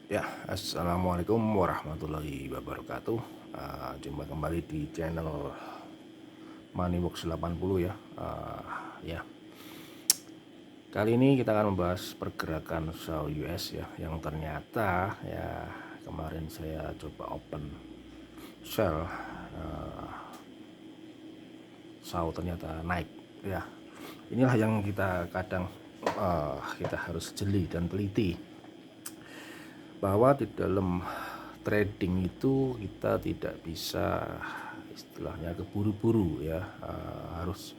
Ya, assalamualaikum warahmatullahi wabarakatuh. Jumpa kembali di channel Moneybox 80 ya. Ya, kali ini kita akan membahas pergerakan Dow US ya, yang ternyata ya kemarin saya coba open sell, Dow ternyata naik ya. Inilah yang kita kadang kita harus jeli dan teliti, bahwa di dalam trading itu kita tidak bisa istilahnya keburu-buru ya, harus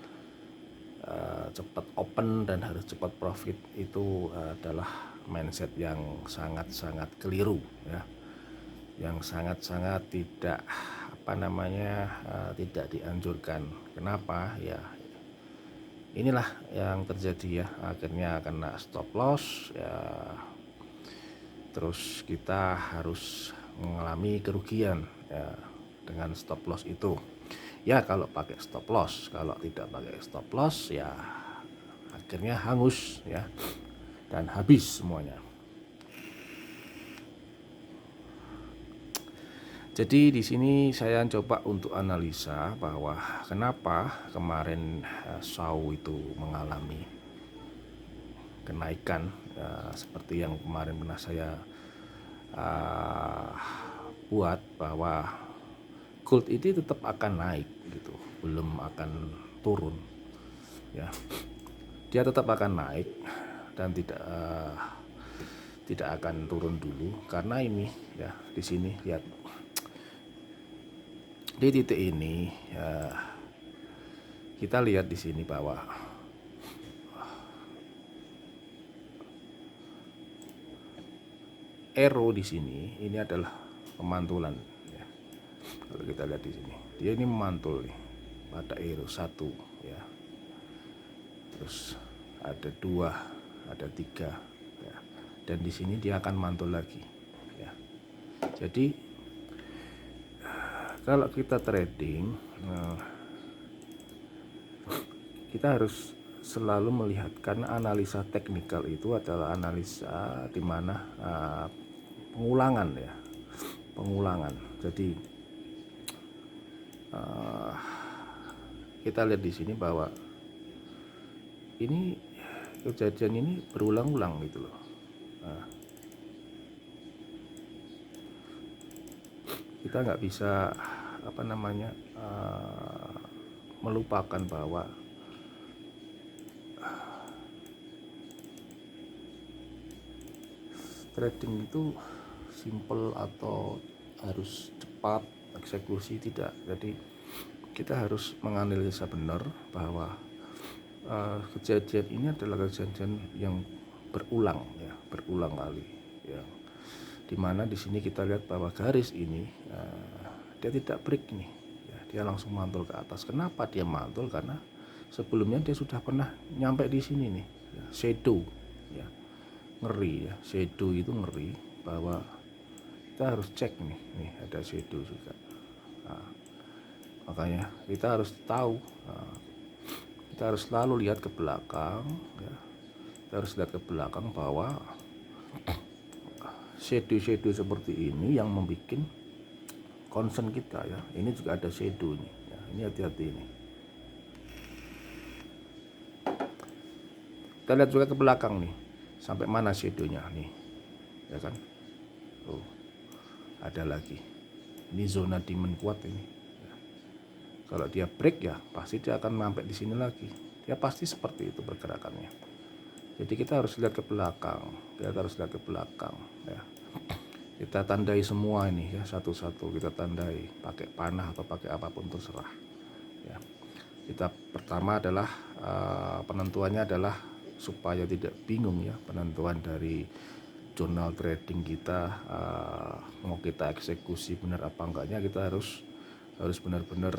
cepat open dan harus cepat profit. Itu adalah mindset yang sangat-sangat keliru ya, yang sangat-sangat tidak tidak dianjurkan. Kenapa ya? Inilah yang terjadi ya, akhirnya kena stop loss ya, terus kita harus mengalami kerugian ya dengan stop loss itu. Ya kalau pakai stop loss, kalau tidak pakai stop loss ya akhirnya hangus ya dan habis semuanya. Jadi di sini saya coba untuk analisa bahwa kenapa kemarin Dow itu mengalami kenaikan seperti yang kemarin pernah saya uh, buat, bahwa gold itu tetap akan naik gitu, belum akan turun ya. Dia tetap akan naik dan tidak akan turun dulu, karena ini ya di sini lihat di titik ini ya, kita lihat di sini bahwa arrow di sini ini adalah pemantulan ya. Kalau kita lihat di sini, dia ini memantul nih pada arrow 1 ya, terus ada 2, ada 3 ya. Dan di sini dia akan mantul lagi ya. Jadi kalau kita trading, kita harus selalu melihat, karena analisa teknikal itu adalah analisa di mana pengulangan ya, pengulangan. Jadi kita lihat di sini bahwa ini kejadian ini berulang-ulang gitu loh. Kita nggak bisa melupakan bahwa trading itu simple atau harus cepat eksekusi, tidak. Jadi kita harus menganalisa benar bahwa kejadian ini adalah kejadian yang berulang ya, berulang kali ya. Dimana di sini kita lihat bahwa garis ini dia tidak break nih ya, dia langsung mantul ke atas. Kenapa dia mantul? Karena sebelumnya dia sudah pernah nyampe di sini nih ya, shadow ya. Ngeri ya, shadow itu ngeri, bahwa kita harus cek nih ada shadow juga. Nah, makanya kita harus tahu, kita harus selalu lihat ke belakang ya. Kita harus lihat ke belakang bahwa shadow seperti ini yang membuat concern kita ya. Ini juga ada shadow nih ya, ini hati-hati ini. Kita lihat juga ke belakang nih, sampai mana shadownya nih ya kan. Oh, ada lagi, ini zona demand kuat ini ya. Kalau dia break ya pasti dia akan sampai di sini lagi, dia pasti seperti itu pergerakannya. Jadi kita harus lihat ke belakang, kita harus lihat ke belakang ya. Kita tandai semua ini ya, satu-satu kita tandai pakai panah atau pakai apapun terserah ya. Kita pertama adalah penentuannya adalah supaya tidak bingung ya, penentuan dari jurnal trading kita, mau kita eksekusi benar apa enggaknya, kita harus benar-benar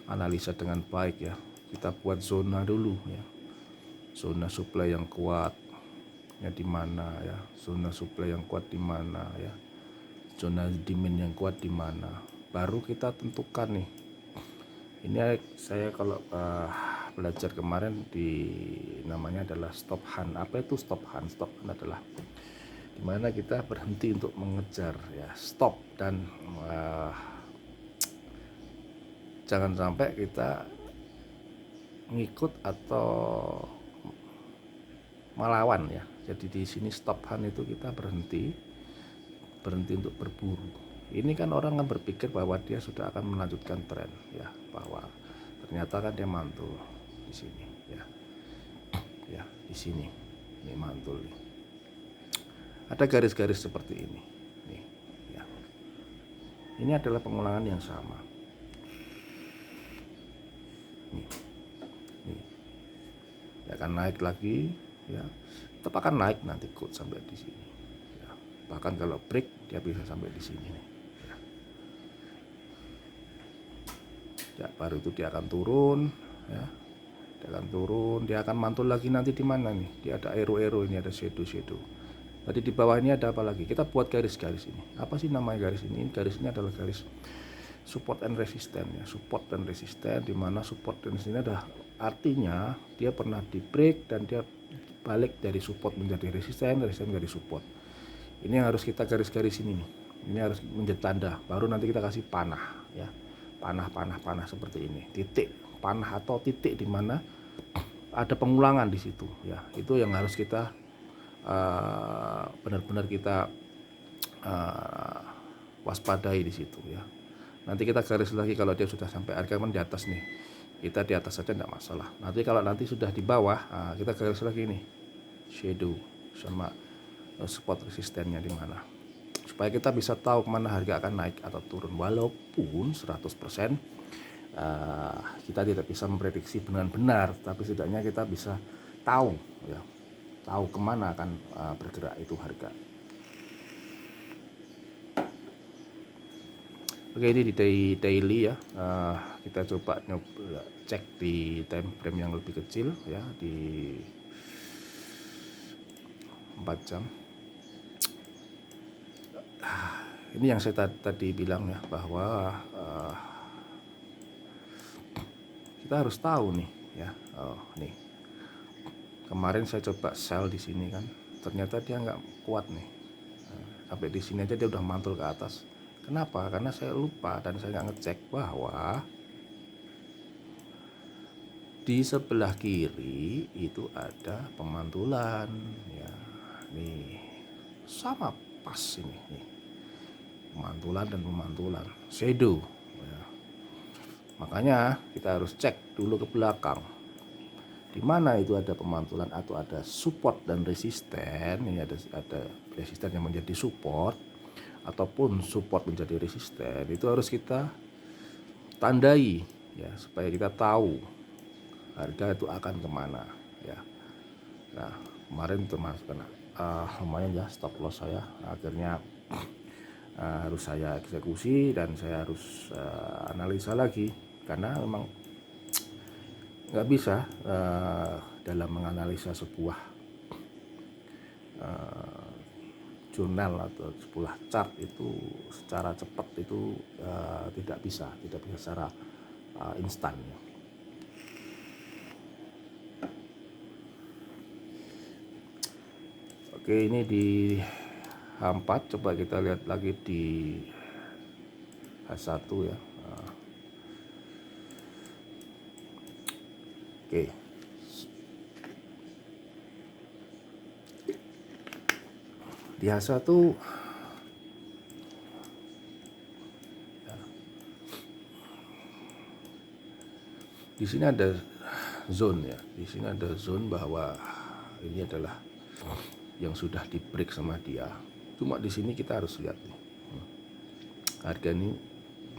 analisa dengan baik ya. Kita buat zona dulu ya, zona supply yang kuat ya di mana ya, zona supply yang kuat di mana ya, zona demand yang kuat di mana, baru kita tentukan nih. Ini saya kalau belajar kemarin di namanya adalah stop hunt. Apa itu stop hunt? Stop hunt adalah dimana kita berhenti untuk mengejar, ya, stop, dan jangan sampai kita ngikut atau melawan, ya. Jadi di sini stop hunt itu kita berhenti untuk berburu. Ini kan orang kan berpikir bahwa dia sudah akan melanjutkan tren, ya, bahwa ternyata kan dia mantul di sini, ya, ya, di sini, ini mantul nih. Ada garis-garis seperti ini, nih, ya. Ini adalah pengulangan yang sama. Nih, nih, dia akan naik lagi, ya, tetap akan naik nanti kok sampai di sini. Ya. Bahkan kalau break dia bisa sampai di sini nih. Ya. Ya, baru itu dia akan turun, ya. Dia akan turun, dia akan mantul lagi nanti di mana nih? Dia ada arrow-arrow, ini ada shadow. Tadi di bawah ini ada apa lagi? Kita buat garis-garis ini. Apa sih namanya garis ini? Garis ini adalah garis support and resistance, ya. Support dan resistance, di mana support dan resistance ada artinya dia pernah di break dan dia balik dari support menjadi resistance menjadi support. Ini yang harus kita garis-garis ini nih. Ini harus menjadi tanda. Baru nanti kita kasih panah, ya. Panah seperti ini. Titik panah atau titik di mana ada pengulangan di situ, ya. Itu yang harus kita benar-benar kita waspadai di situ, ya. Nanti kita garis lagi kalau dia sudah sampai harga kan di atas nih, kita di atas saja tidak masalah. Nanti kalau nanti sudah di bawah, kita garis lagi nih shadow sama support resistennya di mana, supaya kita bisa tahu kemana harga akan naik atau turun. Walaupun 100% kita tidak bisa memprediksi dengan benar, tapi setidaknya kita bisa tahu, ya, tahu kemana akan bergerak itu harga. Oke, ini di daily, ya. Kita coba cek di time frame yang lebih kecil, ya, di 4 jam. Ini yang saya tadi bilang, ya, bahwa kita harus tahu nih, ya. Nih. Kemarin saya coba sell di sini kan, ternyata dia nggak kuat nih. Sampai di sini aja dia udah mantul ke atas. Kenapa? Karena saya lupa dan saya nggak ngecek bahwa di sebelah kiri itu ada pemantulan, ya. Nih, sama pas ini, nih. Pemantulan dan pemantulan, shadow. Ya. Makanya kita harus cek dulu ke belakang. Di mana itu ada pemantulan atau ada support dan resisten, ini ada resisten yang menjadi support ataupun support menjadi resisten, itu harus kita tandai, ya, supaya kita tahu harga itu akan kemana, ya. Nah, kemarin termasuk lumayan, ya, stop loss saya akhirnya harus saya eksekusi dan saya harus analisa lagi, karena memang nggak bisa dalam menganalisa sebuah jurnal atau sebuah chart itu secara cepat itu tidak bisa secara instan, ya. Oke, ini di H4, coba kita lihat lagi di H1, ya. Oke. Di H1 ya, di sini ada zone, ya. Di sini ada zone bahwa ini adalah yang sudah di break sama dia. Cuma di sini kita harus lihat nih. Harga ini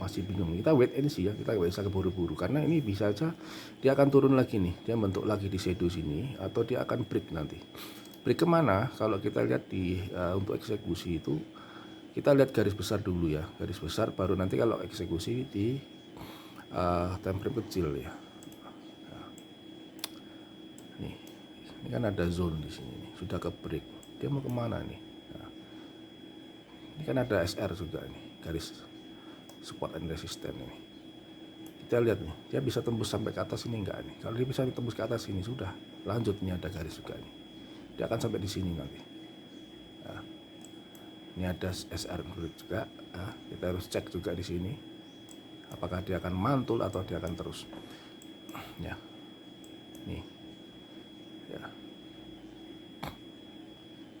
masih bingung. Kita wait and see, ya. Kita nggak bisa keburu-buru karena ini bisa aja dia akan turun lagi nih. Dia bentuk lagi di shadow sini atau dia akan break nanti. Break kemana? Kalau kita lihat di untuk eksekusi itu kita lihat garis besar dulu, ya. Garis besar baru nanti kalau eksekusi di time frame kecil, ya. Nah, ini kan ada zone di sini nih. Sudah ke break. Dia mau kemana nih? Nah, ini kan ada SR juga nih, garis support and resistance ini. Kita lihat nih, dia bisa tembus sampai ke atas ini enggak nih? Kalau dia bisa tembus ke atas ini sudah, lanjut nih ada garis juga nih. Dia akan sampai di sini nanti. Nah, Ini ada SR juga. Nah, kita harus cek juga di sini apakah dia akan mantul atau dia akan terus. Ya, nih, ya.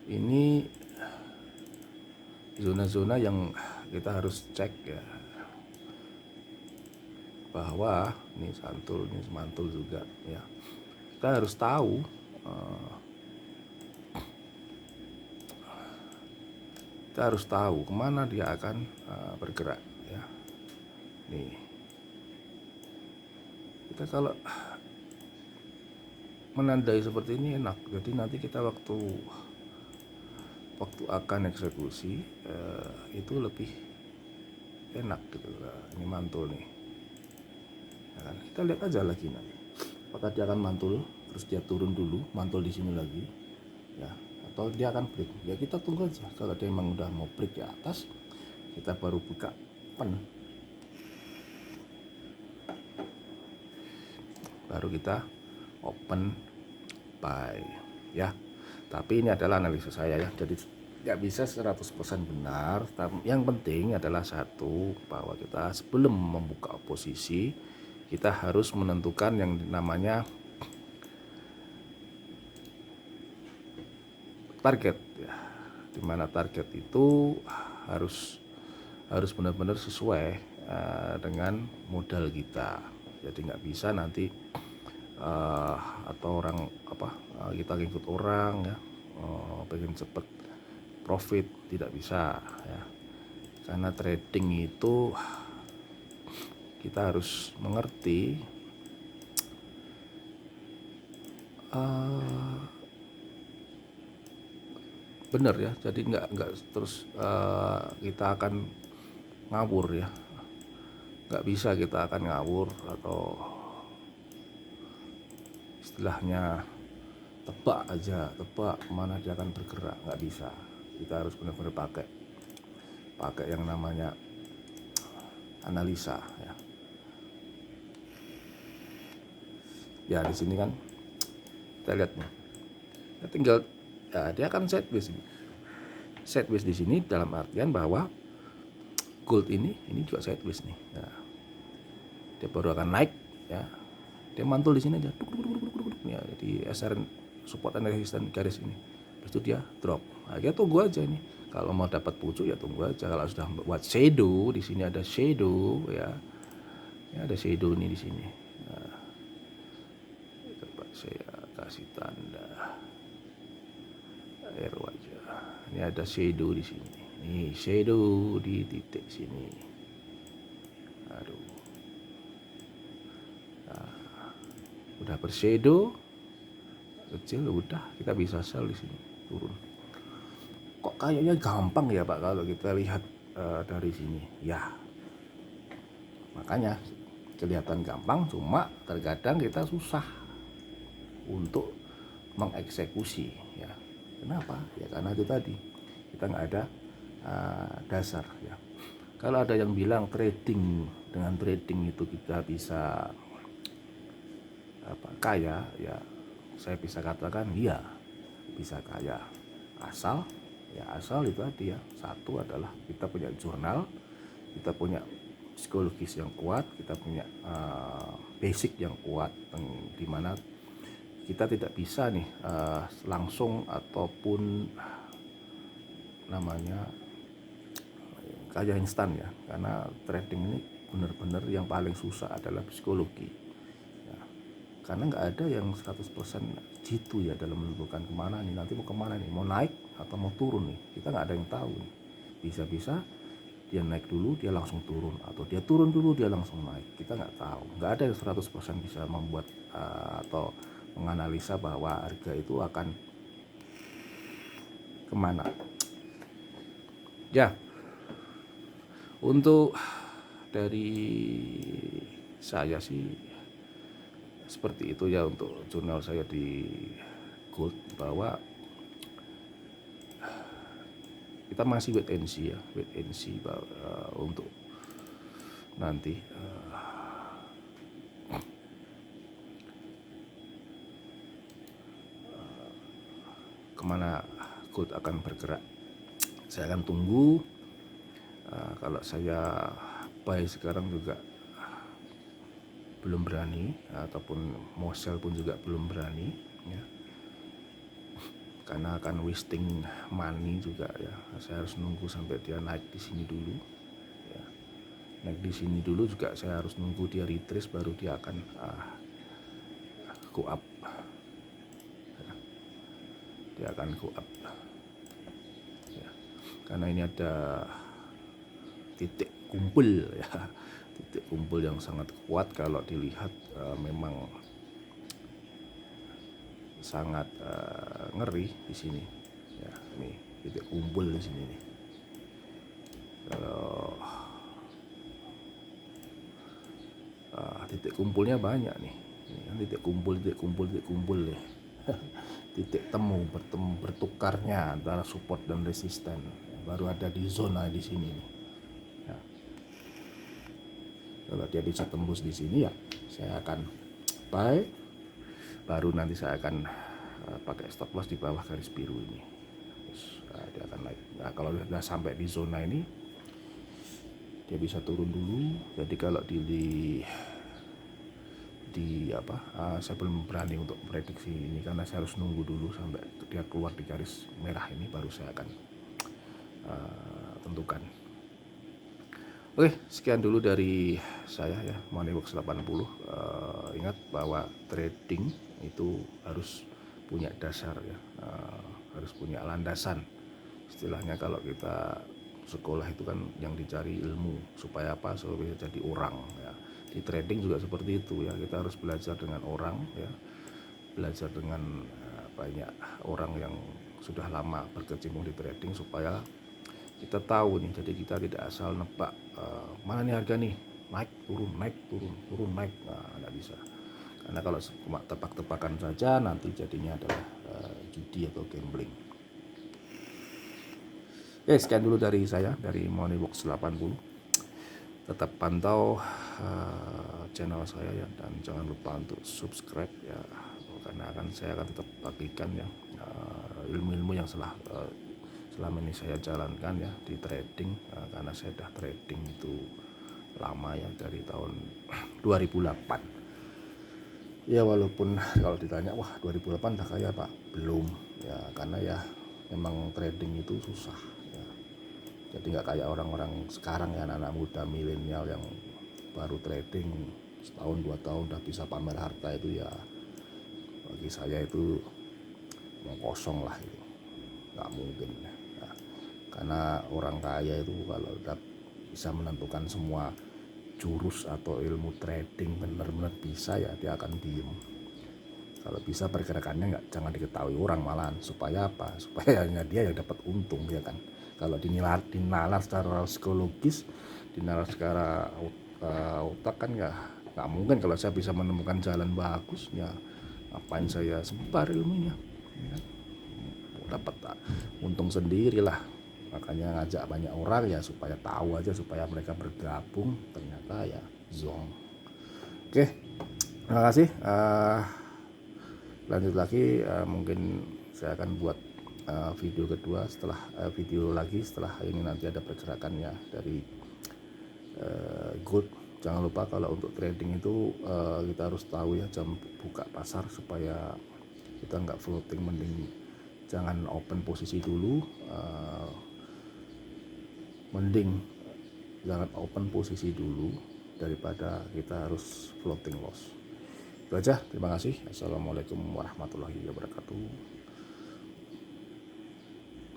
Ini zona-zona yang kita harus cek ya, bahwa ini mantul juga ya. Kita harus tahu kemana dia akan bergerak ya. Nih, kita kalau menandai seperti ini enak. Jadi nanti kita waktu akan eksekusi itu lebih enak gitu. Ini mantul nih. Nah, kita lihat aja lagi nanti apakah dia akan mantul terus dia turun dulu, mantul di sini lagi ya, atau dia akan break. Ya kita tunggu aja. Kalau dia memang udah mau break ke atas, kita baru buka pen, baru kita open buy ya. Tapi ini adalah analisa saya ya, jadi nggak bisa 100% benar. Yang penting adalah satu, bahwa kita sebelum membuka posisi, kita harus menentukan yang namanya target ya, dimana target itu harus benar-benar sesuai dengan modal kita. Jadi nggak bisa nanti atau orang kita ngikut orang ya, pengen cepet profit, tidak bisa ya. Karena trading itu kita harus mengerti benar ya. Jadi nggak terus kita akan ngawur ya, nggak bisa kita akan ngawur atau istilahnya tebak mana dia akan bergerak. Nggak bisa. Kita harus benar-benar pakai yang namanya analisa ya. Ya di sini kan kita lihat nih, ya tinggal ya, dia akan sideways di sini, dalam artian bahwa gold ini juga sideways nih ya. Dia baru akan naik ya, dia mantul di sini aja ya, di SR support and resistance garis ini, habis itu dia drop. Nah, kita tunggu aja nih, kalau mau dapat pucuk ya tunggu aja. Kalau sudah buat shadow, di sini ada shadow ya, ada shadow nih di sini. Nah, coba saya kasih tanda air wajah. Ini ada shadow di sini. Nih shadow di titik sini. Aduh. Nah, udah bershadow kecil, udah kita bisa sell di sini, turun. Kok kayaknya gampang ya Pak kalau kita lihat dari sini? Ya. Makanya kelihatan gampang, cuma terkadang kita susah untuk mengeksekusi ya. Kenapa? Ya karena itu tadi, kita nggak ada dasar ya. Kalau ada yang bilang dengan trading itu kita bisa kaya, ya saya bisa katakan iya, bisa kaya. Asal itu tadi ya, satu adalah kita punya jurnal, kita punya psikologis yang kuat, kita punya basic yang kuat, di mana kita tidak bisa nih langsung ataupun namanya kaya instan ya. Karena trading ini benar-benar yang paling susah adalah psikologi ya. Karena nggak ada yang 100% jitu ya dalam menentukan kemana nih, nanti mau kemana nih, mau naik atau mau turun nih, kita nggak ada yang tahu nih. Bisa-bisa dia naik dulu dia langsung turun, atau dia turun dulu dia langsung naik, kita nggak tahu. Nggak ada yang 100% bisa membuat atau menganalisa bahwa harga itu akan kemana ya. Untuk dari saya sih seperti itu ya, untuk jurnal saya di gold, bahwa kita masih wait and see ya, untuk nanti kemana gold akan bergerak. saya akan tunggu. Kalau saya buy sekarang juga belum berani, ataupun mau sell pun juga belum berani ya, karena akan wasting money juga ya. Saya harus nunggu sampai dia naik di sini dulu ya. Naik di sini dulu juga saya harus nunggu dia retrace, baru dia akan go up ya. Dia akan go up ya. Karena ini ada titik kumpul ya, titik kumpul yang sangat kuat. Kalau dilihat memang sangat ngeri di sini ya. Nih titik kumpul di sini nih. Kalau titik kumpulnya banyak nih. Ini kan titik kumpul nih. Titik temu bertukarnya antara support dan resisten baru ada di zona di sini nih. Ya. Kalau dia bisa tembus di sini ya saya akan buy, baru nanti saya akan pakai stop loss di bawah garis biru ini. Terus dia akan naik. Nah, kalau sudah sampai di zona ini dia bisa turun dulu. Jadi kalau saya belum berani untuk prediksi ini karena saya harus nunggu dulu sampai dia keluar di garis merah ini, baru saya akan tentukan. Oke, sekian dulu dari saya ya, Moneybox 80. Ingat bahwa trading itu harus punya dasar ya, harus punya landasan. Istilahnya kalau kita sekolah itu kan yang dicari ilmu, supaya apa? Supaya bisa jadi orang ya. Di trading juga seperti itu ya, kita harus belajar dengan orang ya, belajar dengan banyak orang yang sudah lama berkecimpung di trading, supaya kita tahu nih. Jadi kita tidak asal nebak mana nih harga nih, naik turun naik turun turun naik, nggak bisa. Karena kalau cuma tebak-tebakan saja nanti jadinya adalah judi atau gambling. Oke, sekian dulu dari saya, dari Moneybox 80. Tetap pantau channel saya ya, dan jangan lupa untuk subscribe ya, karena saya akan tetap bagikan ya ilmu-ilmu yang selama ini saya jalankan ya di trading, karena saya sudah trading itu lama ya, dari tahun 2008 ya. Walaupun kalau ditanya wah 2008 dah kaya Pak, belum ya, karena ya memang trading itu susah ya. Jadi nggak kayak orang-orang sekarang ya, anak-anak muda milenial yang baru trading setahun 2 tahun udah bisa pamer harta. Itu ya bagi saya itu mau kosong lah, itu nggak mungkin ya. Nah, karena orang kaya itu kalau udah bisa menentukan semua jurus atau ilmu trading benar-benar bisa ya, dia akan diem. Kalau bisa pergerakannya jangan diketahui orang malahan, supaya apa? Supaya hanya dia yang dapat untung ya kan. Kalau dinalar secara psikologis, dinalar secara otak kan ya nggak mungkin. Kalau saya bisa menemukan jalan bagus ya, ngapain saya sebar ilmunya ya, dapat untung sendirilah. Makanya ngajak banyak orang ya, supaya tahu aja, supaya mereka bergabung, ternyata ya zong. Oke, terima kasih. Lanjut lagi, mungkin saya akan buat video kedua setelah video lagi setelah ini, nanti ada pergerakannya dari gold. Jangan lupa kalau untuk trading itu kita harus tahu ya jam buka pasar, supaya kita nggak floating. Mending jangan open posisi dulu, mending jangan open posisi dulu daripada kita harus floating loss. Itu aja, terima kasih. Assalamualaikum warahmatullahi wabarakatuh.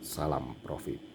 Salam profit.